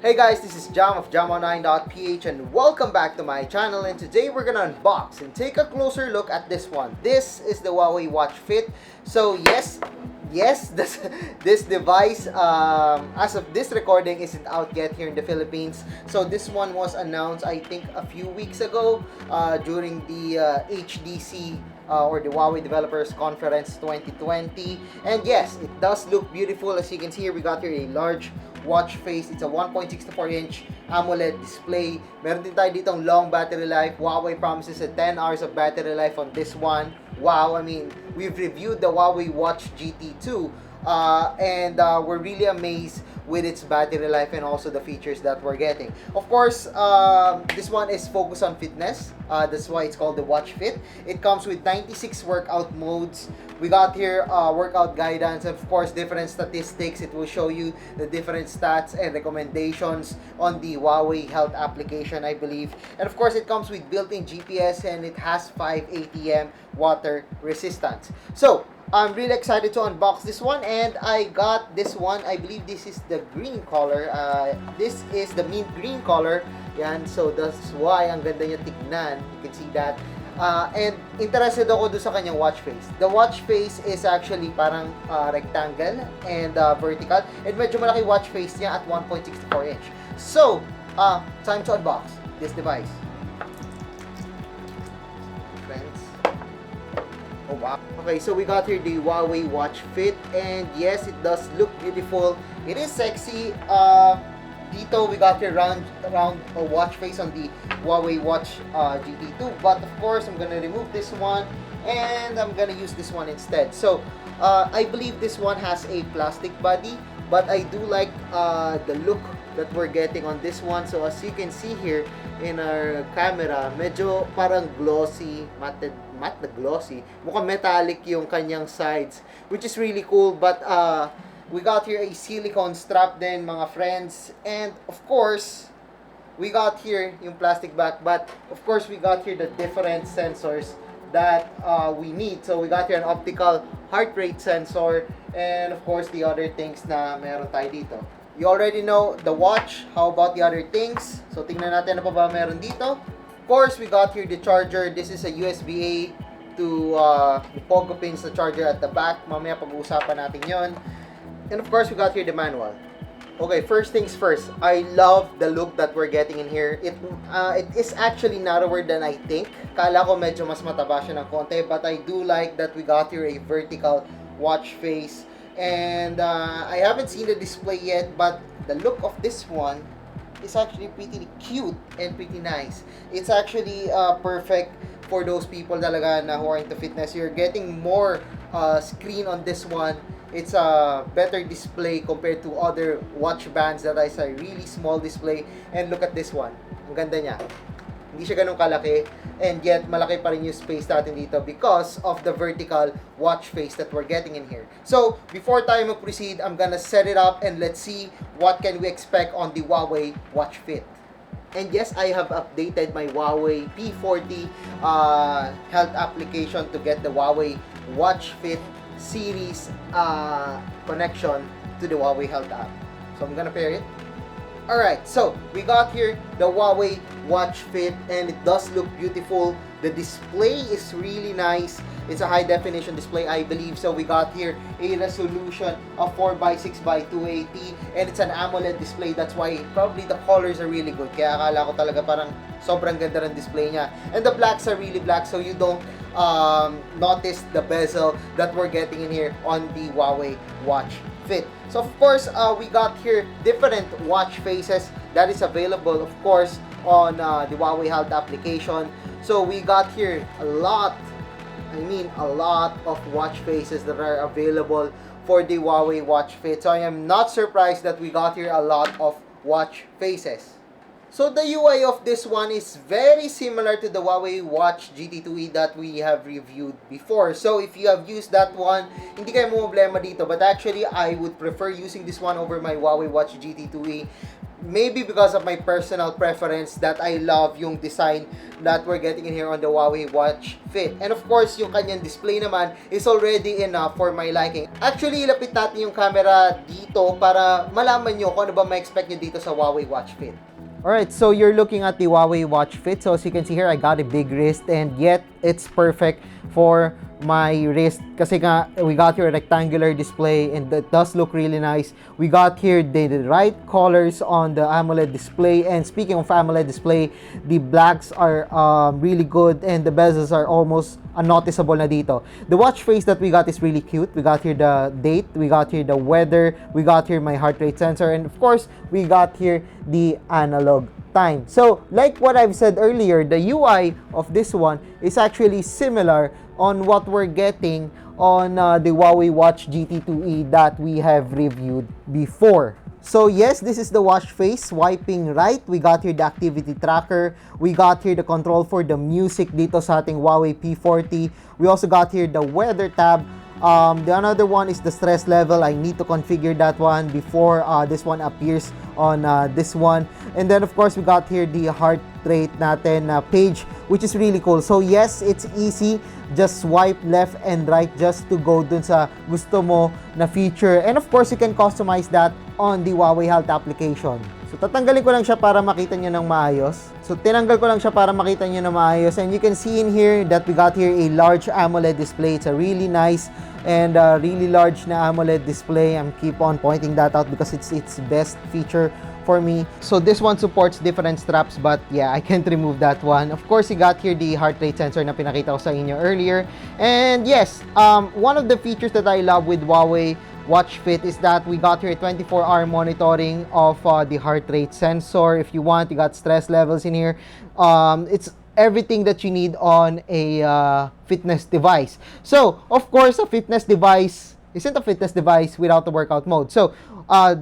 Hey guys, this is Jam of Jam19.ph and welcome back to my channel, and today we're gonna unbox and take a closer look at this one. This is the Huawei Watch Fit. So yes, this device, as of this recording, isn't out yet here in the Philippines. So this one was announced, I think, a few weeks ago during the HDC or the Huawei Developers Conference 2020. And yes, it does look beautiful. As you can see here, we got here a large watch face. It's a 1.64-inch AMOLED display. Meron din tayo ditong long battery life. Huawei promises a 10 hours of battery life on this one. Wow, I mean, we've reviewed the Huawei Watch GT2 and we're really amazed with its battery life and also the features that we're getting. Of course, this one is focused on fitness. That's why it's called the Watch Fit. It comes with 96 workout modes. We got here workout guidance, and of course different statistics. It will show you the different stats and recommendations on the Huawei Health application, I believe. And of course it comes with built-in GPS, and it has 5 ATM water resistance. So I'm really excited to unbox this one, and I got this one. I believe this is the green color. This is the mint green color. Yan, so that's why ang ganda niya tignan. You can see that. And interested ako doon sa kanyang watch face. The watch face is actually parang rectangle and vertical. And medyo malaki watch face niya at 1.64 inch. So, time to unbox this device. Friends. Oh wow. Okay, so we got here the Huawei Watch Fit. And yes, it does look beautiful. It is sexy. Dito, we got here round a watch face on the Huawei Watch GT2. But of course, I'm gonna remove this one and I'm gonna use this one instead. So, I believe this one has a plastic body, but I do like the look that we're getting on this one. So, as you can see here in our camera, medyo parang glossy, matte na glossy. Mukhang metallic yung kanyang sides, which is really cool. But we got here a silicone strap then, mga friends. And of course, we got here yung plastic back. But of course, we got here the different sensors that we need. So we got here an optical heart rate sensor. And of course, the other things na meron tayo dito. You already know the watch. How about the other things? So tingnan natin ano pa ba meron dito. Of course, we got here the charger. This is a USB-A to the pogo pins, the charger at the back. Mamaya pag-uusapan natin yon. And of course, we got here the manual. Okay, first things first. I love the look that we're getting in here. It is actually narrower than I think. Kala ko medyo mas mataba siya ng konti, but I do like that we got here a vertical watch face. And I haven't seen the display yet, but the look of this one is actually pretty cute and pretty nice. It's actually perfect for those people talaga na who are into fitness. You're getting more screen on this one. It's a better display compared to other watch bands that is a really small display. And look at this one. Ang ganda niya. Hindi siya ganun kalaki, and yet malaki pa rin yung space natin dito because of the vertical watch face that we're getting in here. So, before tayo mag-proceed, I'm gonna set it up and let's see what can we expect on the Huawei Watch Fit. And yes, I have updated my Huawei P40 health application to get the Huawei Watch Fit series connection to the Huawei Health app. So I'm gonna pair it. Alright, so we got here the Huawei Watch Fit, and it does look beautiful. The display is really nice. It's a high definition display, I believe. So we got here a resolution of 4x6x280, and it's an AMOLED display. That's why probably the colors are really good. Kaya akala ko talaga parang sobrang ganda ng display niya. And the blacks are really black, so you don't notice the bezel that we're getting in here on the Huawei Watch Fit. So of course, we got here different watch faces that is available, of course, on the Huawei Health application. So we got here a lot of watch faces that are available for the Huawei Watch Fit. So I am not surprised that we got here a lot of watch faces. So the UI of this one is very similar to the Huawei Watch GT2e that we have reviewed before. So if you have used that one, hindi kayo problema dito. But actually, I would prefer using this one over my Huawei Watch GT2e maybe because of my personal preference that I love yung design that we're getting in here on the Huawei Watch Fit. And of course, yung kanyang display naman is already enough for my liking. Actually, ilapit natin yung camera dito para malaman nyo kung ano ba ma-expect nyo dito sa Huawei Watch Fit. Alright, so you're looking at the Huawei Watch Fit. So as you can see here, I got a big wrist and yet it's perfect for my wrist kasi nga we got here a rectangular display and that does look really nice. We got here the right colors on the AMOLED display, and speaking of AMOLED display, the blacks are really good and the bezels are almost unnoticeable na dito. The watch face that we got is really cute. We got here the date, we got here the weather, we got here my heart rate sensor, and of course we got here the analog time. So like what I've said earlier, the UI of this one is actually similar on what we're getting on the Huawei Watch GT2e that we have reviewed before. So yes, this is the watch face. Swiping right, we got here the activity tracker. We got here the control for the music dito sa ating Huawei P40. We also got here the weather tab. The another one is the stress level. I need to configure that one before this one appears on this one. And then of course we got here the heart rate natin page, which is really cool. So yes, it's easy. Just swipe left and right just to go dun sa gusto mo na feature. And of course, you can customize that on the Huawei Health application. So tatanggalin ko lang siya para makita nyo ng maayos. So tinanggal ko lang siya para makita nyo ng maayos. And you can see in here that we got here a large AMOLED display. It's a really nice and really large na AMOLED display. I'm keep on pointing that out because it's its best feature for me. So this one supports different straps, but yeah, I can't remove that one. Of course, you got here the heart rate sensor na pinakita ko sa inyo earlier. And yes, one of the features that I love with Huawei Watch Fit is that we got here 24-hour monitoring of the heart rate sensor. If you want, you got stress levels in here. It's everything that you need on a fitness device. So, of course, a fitness device isn't a fitness device without the workout mode. So,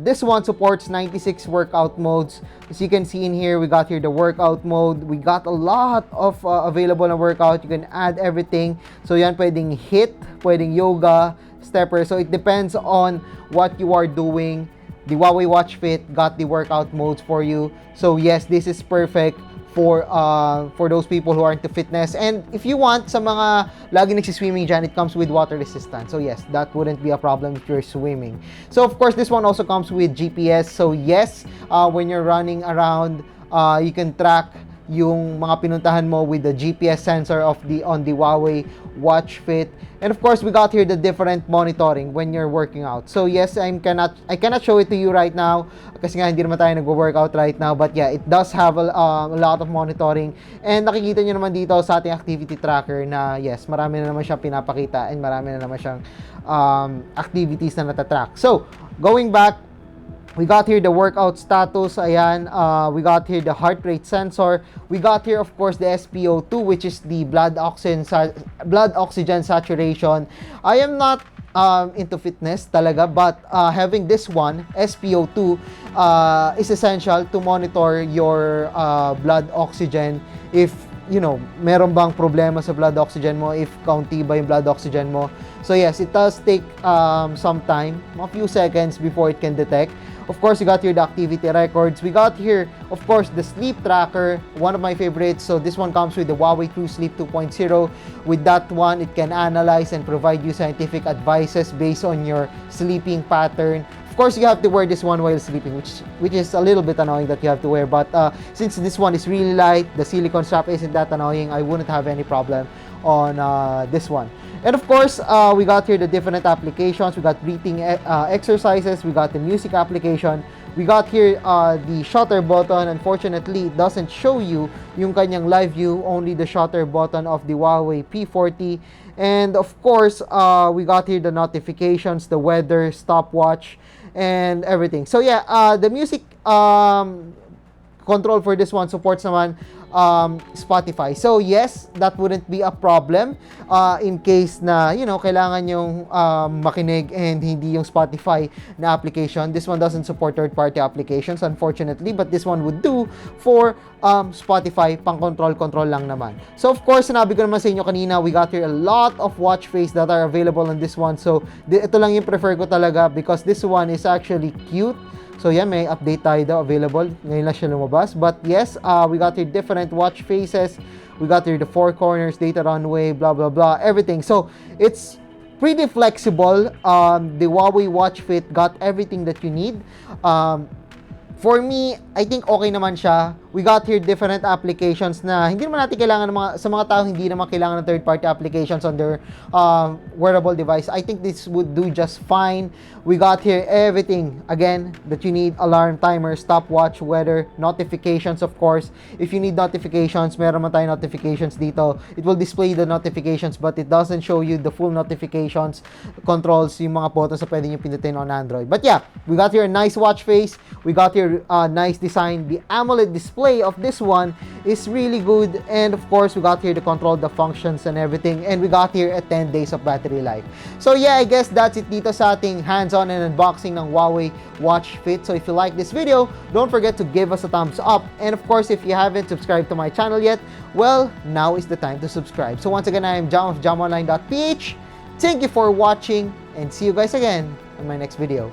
this one supports 96 workout modes. As you can see in here, we got here the workout mode. We got a lot of available na workout. You can add everything. So, yan pwedeng HIIT, pwedeng yoga, stepper. So, it depends on what you are doing. The Huawei Watch Fit got the workout modes for you. So, yes, this is perfect for those people who are into fitness. And if you want, sa mga lagi nagsiswimming dyan, it comes with water resistance. So yes, that wouldn't be a problem if you're swimming. So of course, this one also comes with GPS. So yes, when you're running around, you can track yung mga pinuntahan mo with the GPS sensor of on the Huawei Watch Fit. And of course, we got here the different monitoring when you're working out. So yes, I cannot show it to you right now kasi nga hindi naman tayo nagwo-workout right now. But yeah, it does have a lot of monitoring. And nakikita nyo naman dito sa ating activity tracker na yes, marami na naman siyang pinapakita and marami na naman siyang activities na natatrack. So, going back, we got here the workout status, ayan. We got here the heart rate sensor. We got here, of course, the SpO2, which is the blood oxygen saturation. I am not into fitness talaga, but having this one, SpO2, is essential to monitor your blood oxygen. If, you know, meron bang problema sa blood oxygen mo, if kaunti ba yung blood oxygen mo. So yes, it does take some time, a few seconds before it can detect. Of course, you got here the activity records. We got here, of course, the sleep tracker, one of my favorites. So this one comes with the Huawei True Sleep 2.0. With that one, it can analyze and provide you scientific advices based on your sleeping pattern. Of course, you have to wear this one while sleeping, which is a little bit annoying that you have to wear. But since this one is really light, the silicone strap isn't that annoying, I wouldn't have any problem on this one. And of course, we got here the different applications. We got breathing exercises. We got the music application. We got here the shutter button. Unfortunately, it doesn't show you yung kanyang live view, only the shutter button of the Huawei P40. And of course, we got here the notifications, the weather, stopwatch, and everything. So yeah, the music control for this one supports naman Spotify. So yes, that wouldn't be a problem in case na, you know, kailangan yung makinig and hindi yung Spotify na application. This one doesn't support third-party applications, unfortunately, but this one would do for Spotify, pang control lang naman. So of course, sinabi ko naman sa inyo kanina, we got here a lot of watch face that are available on this one. So ito lang yung prefer ko talaga because this one is actually cute. So yeah, may update tayo daw available. Ngayon lang siya lumabas. But yes, we got here different watch faces. We got here the 4 corners, data runway, blah, blah, blah, everything. So it's pretty flexible. The Huawei Watch Fit got everything that you need. For me, I think okay naman siya. We got here different applications na hindi naman natin kailangan sa mga tao hindi naman kailangan ng third-party applications on their wearable device. I think this would do just fine. We got here everything, again, that you need. Alarm, timer, stopwatch, weather, notifications, of course. If you need notifications, meron man tayong notifications dito. It will display the notifications but it doesn't show you the full notifications, controls, yung mga photos na pwede nyo pindutin on Android. But yeah, we got here a nice watch face. We got here nice design. The AMOLED display of this one is really good, and of course we got here to control the functions and everything, and we got here a 10 days of battery life. So yeah, I guess that's it dito sa ating hands-on and unboxing ng Huawei Watch Fit. So if you like this video, don't forget to give us a thumbs up, and of course if you haven't subscribed to my channel yet, well, now is the time to subscribe. So once again, I am Jam of jamonline.ph. Thank you for watching, and see you guys again in my next video.